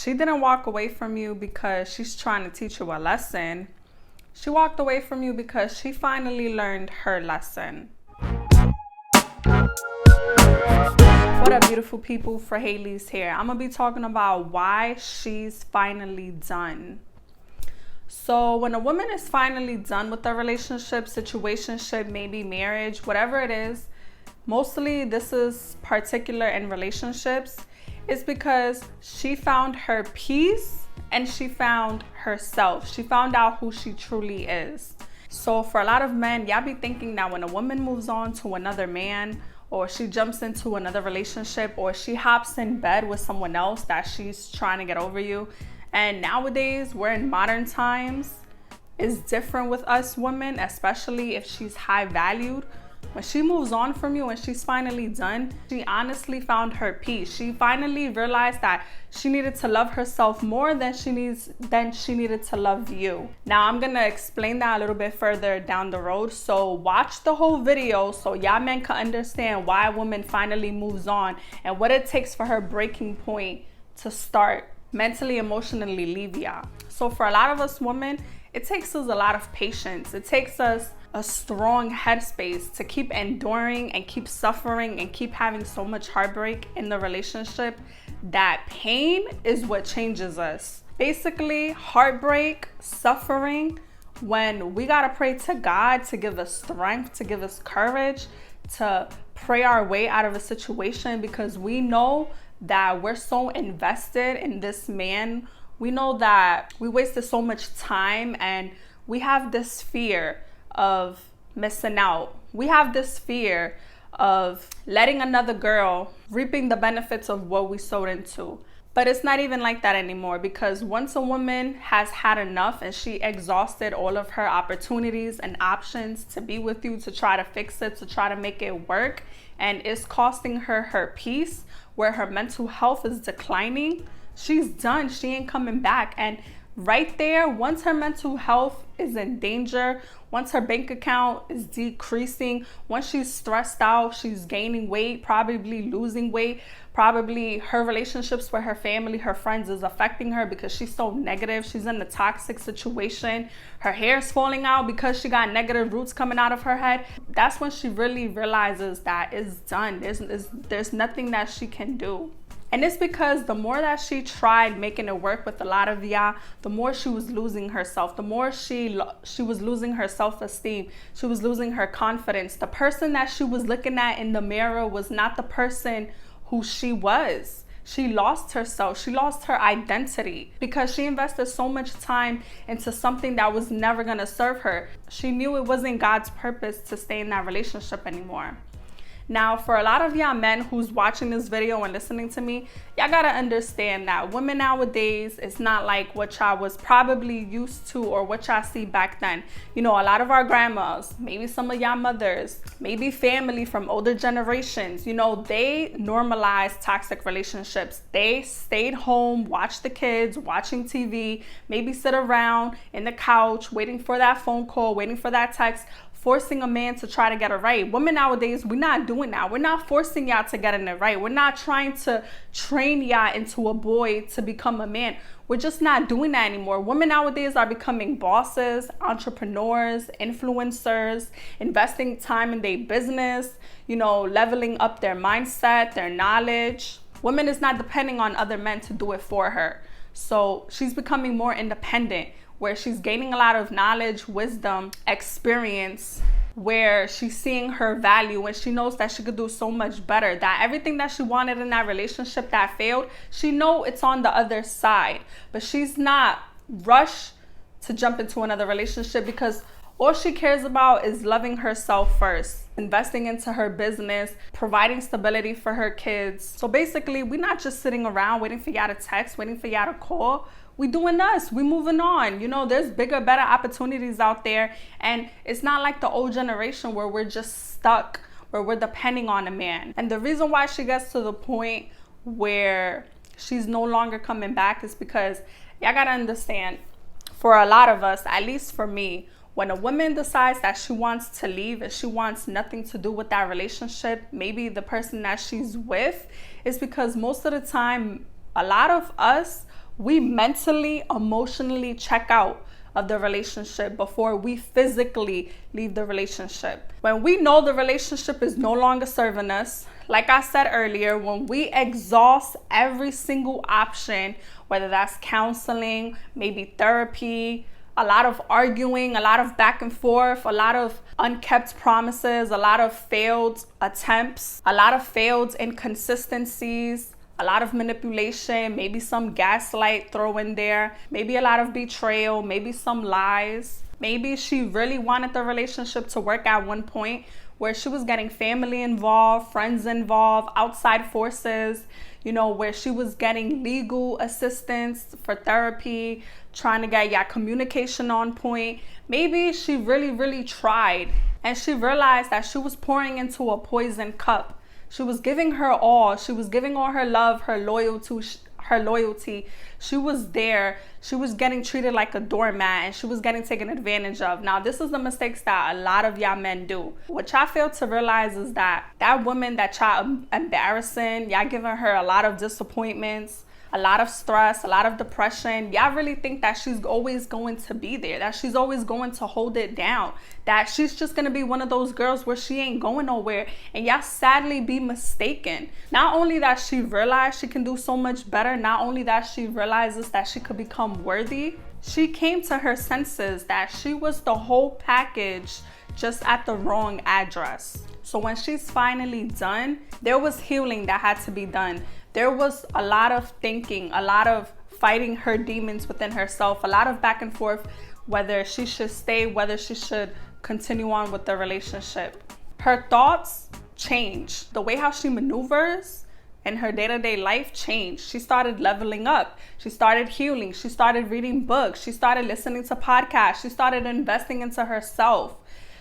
She didn't walk away from you because she's trying to teach you a lesson. She walked away from you because she finally learned her lesson. What up, beautiful people? For Haley's here. I'm gonna be talking about why she's finally done. So when a woman is finally done with a relationship, situationship, maybe marriage, whatever it is, mostly this is particular in relationships, it's because she found her peace and she found herself. She found out who she truly is. So for a lot of men, y'all be thinking that when a woman moves on to another man, or she jumps into another relationship, or she hops in bed with someone else, that she's trying to get over you. And nowadays, we're in modern times. It's different with us women, especially if she's high valued. When she moves on from you and she's finally done, she honestly found her peace. She finally realized that she needed to love herself more than she needed to love you. Now I'm gonna explain that a little bit further down the road. So watch the whole video so y'all men can understand why a woman finally moves on and what it takes for her breaking point to start mentally, emotionally leave y'all. So for a lot of us women, it takes us a lot of patience. It takes us a strong headspace to keep enduring and keep suffering and keep having so much heartbreak in the relationship. That pain is what changes us. Basically, heartbreak, suffering, when we gotta pray to God to give us strength, to give us courage, to pray our way out of a situation, because we know that we're so invested in this man. We know that we wasted so much time and we have this fear of missing out. We have this fear of letting another girl reaping the benefits of what we sowed into. But it's not even like that anymore, because once a woman has had enough and she exhausted all of her opportunities and options to be with you, to try to fix it, to try to make it work, and it's costing her her peace, where her mental health is declining, she's done. She ain't coming back. And right there, once her mental health is in danger, once her bank account is decreasing, once she's stressed out, she's gaining weight, probably losing weight, probably her relationships with her family, her friends is affecting her because she's so negative. She's in a toxic situation. Her hair's falling out because she got negative roots coming out of her head. That's when she really realizes that it's done. There's nothing that she can do. And it's because the more that she tried making it work with a lot of y'all, the more she was losing herself, the more she was losing her self-esteem, she was losing her confidence. The person that she was looking at in the mirror was not the person who she was. She lost herself. She lost her identity because she invested so much time into something that was never gonna serve her. She knew it wasn't God's purpose to stay in that relationship anymore. Now, for a lot of y'all men who's watching this video and listening to me, y'all gotta understand that women nowadays, it's not like what y'all was probably used to or what y'all see back then. You know, a lot of our grandmas, maybe some of y'all mothers, maybe family from older generations, you know, they normalized toxic relationships. They stayed home, watched the kids, watching TV, maybe sit around in the couch, waiting for that phone call, waiting for that text, forcing a man to try to get it right. Women nowadays, we're not doing that. We're not forcing y'all to get it right. We're not trying to train y'all into a boy to become a man. We're just not doing that anymore. Women nowadays are becoming bosses, entrepreneurs, influencers, investing time in their business, you know, leveling up their mindset, their knowledge. Women is not depending on other men to do it for her. So she's becoming more independent, where she's gaining a lot of knowledge, wisdom, experience, where she's seeing her value and she knows that she could do so much better, that everything that she wanted in that relationship that failed, she know it's on the other side. But she's not rushed to jump into another relationship because all she cares about is loving herself first, investing into her business, providing stability for her kids. So basically, we're not just sitting around waiting for y'all to text, waiting for y'all to call. We doing us. We moving on. You know, there's bigger, better opportunities out there. And it's not like the old generation where we're just stuck, where we're depending on a man. And the reason why she gets to the point where she's no longer coming back is because y'all gotta understand, for a lot of us, at least for me, when a woman decides that she wants to leave and she wants nothing to do with that relationship, maybe the person that she's with, is because most of the time, a lot of us, we mentally, emotionally check out of the relationship before we physically leave the relationship. When we know the relationship is no longer serving us, like I said earlier, when we exhaust every single option, whether that's counseling, maybe therapy, a lot of arguing, a lot of back and forth, a lot of unkept promises, a lot of failed attempts, a lot of failed inconsistencies, a lot of manipulation, maybe some gaslight throw in there, maybe a lot of betrayal, maybe some lies. Maybe she really wanted the relationship to work at one point where she was getting family involved, friends involved, outside forces, where she was getting legal assistance for therapy, trying to get communication on point. Maybe she really, really tried and she realized that she was pouring into a poison cup. She was giving her all. She was giving all her love, her loyalty. She was there. She was getting treated like a doormat and she was getting taken advantage of. Now, this is the mistakes that a lot of y'all men do. What y'all fail to realize is that woman that y'all embarrassing, y'all giving her a lot of disappointments, a lot of stress, a lot of depression. Y'all really think that she's always going to be there, that she's always going to hold it down, that she's just going to be one of those girls where she ain't going nowhere. And y'all sadly be mistaken. Not only that she realized she can do so much better, not only that she realizes that she could become worthy, she came to her senses that she was the whole package just at the wrong address. So when she's finally done, there was healing that had to be done. There was a lot of thinking, a lot of fighting her demons within herself, a lot of back and forth, whether she should stay, whether she should continue on with the relationship. Her thoughts changed. The way how she maneuvers in her day-to-day life changed. She started leveling up. She started healing. She started reading books. She started listening to podcasts. She started investing into herself.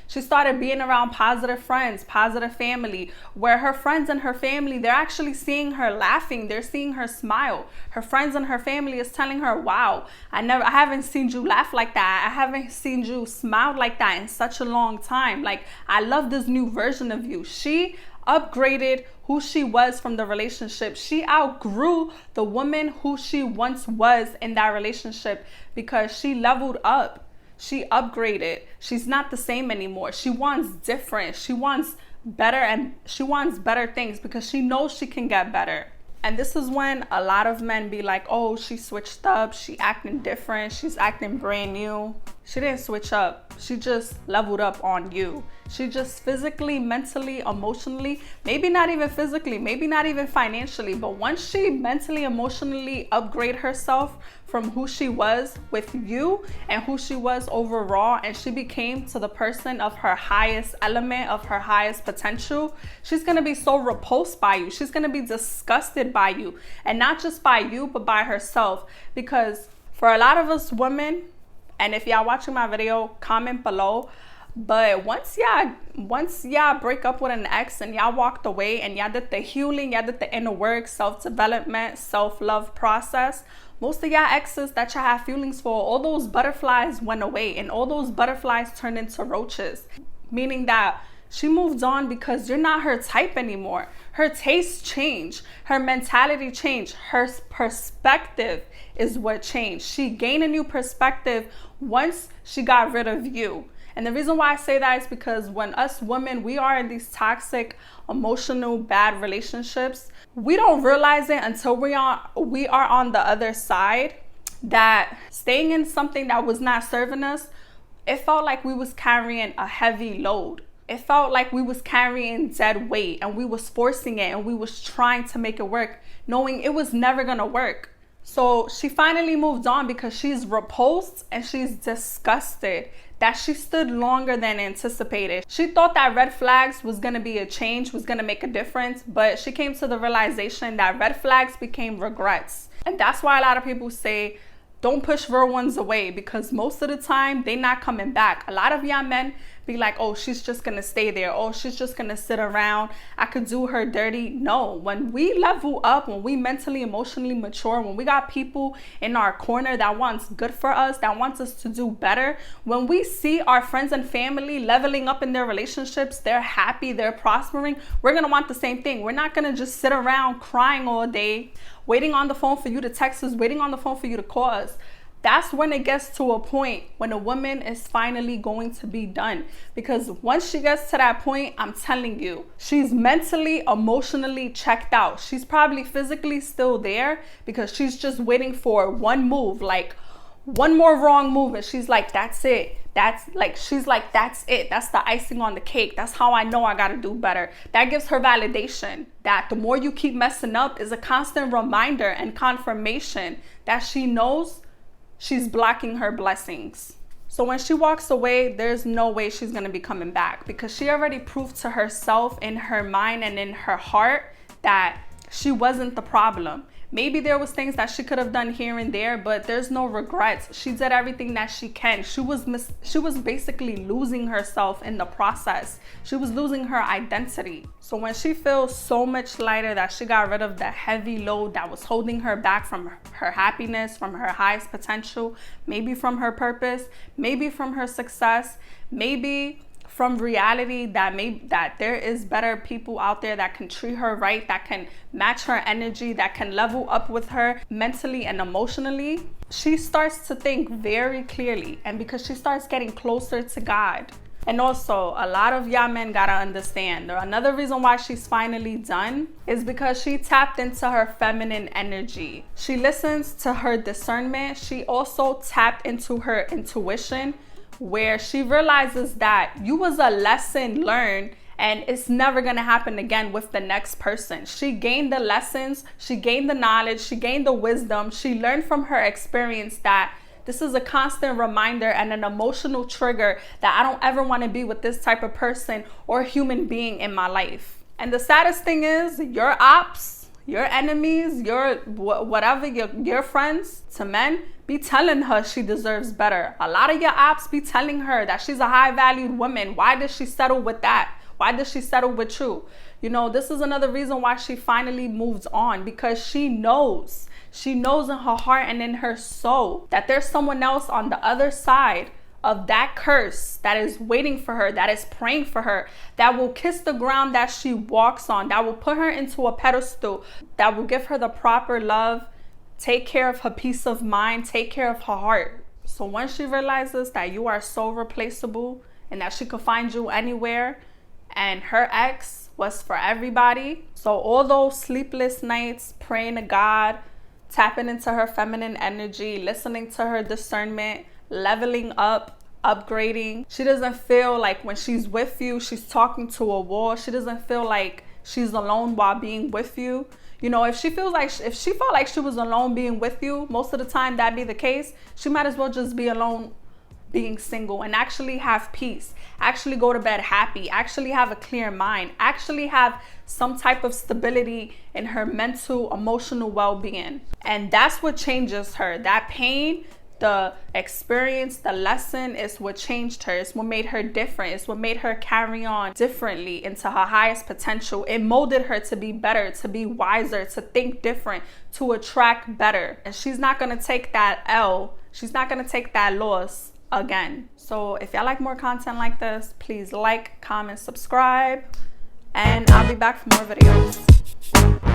She started being around positive friends, positive family, where her friends and her family, they're actually seeing her laughing. They're seeing her smile. Her friends and her family is telling her, wow, I haven't seen you laugh like that. I haven't seen you smile like that in such a long time. Like, I love this new version of you. She upgraded who she was from the relationship. She outgrew the woman who she once was in that relationship because she leveled up. She upgraded. She's not the same anymore. She wants different. She wants better, and she wants better things because she knows she can get better. And this is when a lot of men be like, oh, she switched up. She acting different. She's acting brand new. She didn't switch up. She just leveled up on you. She just physically, mentally, emotionally, maybe not even physically, maybe not even financially, but once she mentally, emotionally upgrade herself from who she was with you and who she was overall, and she became to the person of her highest element, of her highest potential, she's gonna be so repulsed by you. She's gonna be disgusted by you, and not just by you, but by herself. Because for a lot of us women, and if y'all watching my video, comment below. But once y'all break up with an ex and y'all walked away and y'all did the healing, y'all did the inner work, self-development, self-love process, most of y'all exes that y'all have feelings for, all those butterflies went away and all those butterflies turned into roaches. Meaning that she moved on because you're not her type anymore. Her tastes changed. Her mentality changed. Her perspective is what changed. She gained a new perspective once she got rid of you. And the reason why I say that is because when us women, we are in these toxic, emotional, bad relationships, we don't realize it until we are on the other side, that staying in something that was not serving us, it felt like we was carrying a heavy load. It felt like we was carrying dead weight and we was forcing it and we was trying to make it work, knowing it was never gonna work. So she finally moved on because she's repulsed and she's disgusted that she stood longer than anticipated. She thought that red flags was gonna be a change, was gonna make a difference, but she came to the realization that red flags became regrets. And that's why a lot of people say, don't push real ones away, because most of the time, they're not coming back. A lot of y'all men be like, oh, she's just gonna stay there. Oh, she's just gonna sit around. I could do her dirty. No, when we level up, when we mentally, emotionally mature, when we got people in our corner that wants good for us, that wants us to do better, when we see our friends and family leveling up in their relationships, they're happy, they're prospering, we're gonna want the same thing. We're not gonna just sit around crying all day, waiting on the phone for you to text us, waiting on the phone for you to call us. That's when it gets to a point when a woman is finally going to be done. Because once she gets to that point, I'm telling you, she's mentally, emotionally checked out. She's probably physically still there because she's just waiting for one move, like one more wrong move. And she's like, that's it. That's it. That's the icing on the cake. That's how I know I got to do better. That gives her validation that the more you keep messing up is a constant reminder and confirmation that she knows she's blocking her blessings. So when she walks away, there's no way she's going to be coming back because she already proved to herself in her mind and in her heart that she wasn't the problem. Maybe there was things that she could have done here and there, but there's no regrets. She did everything that she can. She was basically losing herself in the process. She was losing her identity. So when she feels so much lighter that she got rid of the heavy load that was holding her back from her happiness, from her highest potential, maybe from her purpose, maybe from her success, maybe from reality that there is better people out there that can treat her right, that can match her energy, that can level up with her mentally and emotionally, she starts to think very clearly. And because she starts getting closer to God. And also, a lot of y'all men gotta understand, another reason why she's finally done is because she tapped into her feminine energy. She listens to her discernment. She also tapped into her intuition, where she realizes that you was a lesson learned and it's never going to happen again with the next person. She gained the lessons, she gained the knowledge, she gained the wisdom. She learned from her experience that this is a constant reminder and an emotional trigger that I don't ever want to be with this type of person or human being in my life. And the saddest thing is, your ops, your enemies, your friends to men be telling her she deserves better. A lot of your ops be telling her that she's a high valued woman. Why does she settle with that? Why does she settle with you? You know, this is another reason why she finally moves on, because she knows in her heart and in her soul that there's someone else on the other side of that curse that is waiting for her, that is praying for her, that will kiss the ground that she walks on, that will put her into a pedestal, that will give her the proper love, take care of her peace of mind, take care of her heart. So once she realizes that you are so replaceable and that she could find you anywhere, and her ex was for everybody, so all those sleepless nights praying to God, tapping into her feminine energy, listening to her discernment, leveling up, upgrading. She doesn't feel like when she's with you, she's talking to a wall. She doesn't feel like she's alone while being with you. You know, if she felt like she was alone being with you, most of the time that'd be the case. She might as well just be alone being single and actually have peace, actually go to bed happy, actually have a clear mind, actually have some type of stability in her mental, emotional well-being. And that's what changes her. That pain, the experience, the lesson is what changed her. It's what made her different. It's what made her carry on differently into her highest potential. It molded her to be better, to be wiser, to think different, to attract better. And she's not going to take that L. She's not going to take that loss again. So if y'all like more content like this, please like, comment, subscribe, and I'll be back for more videos.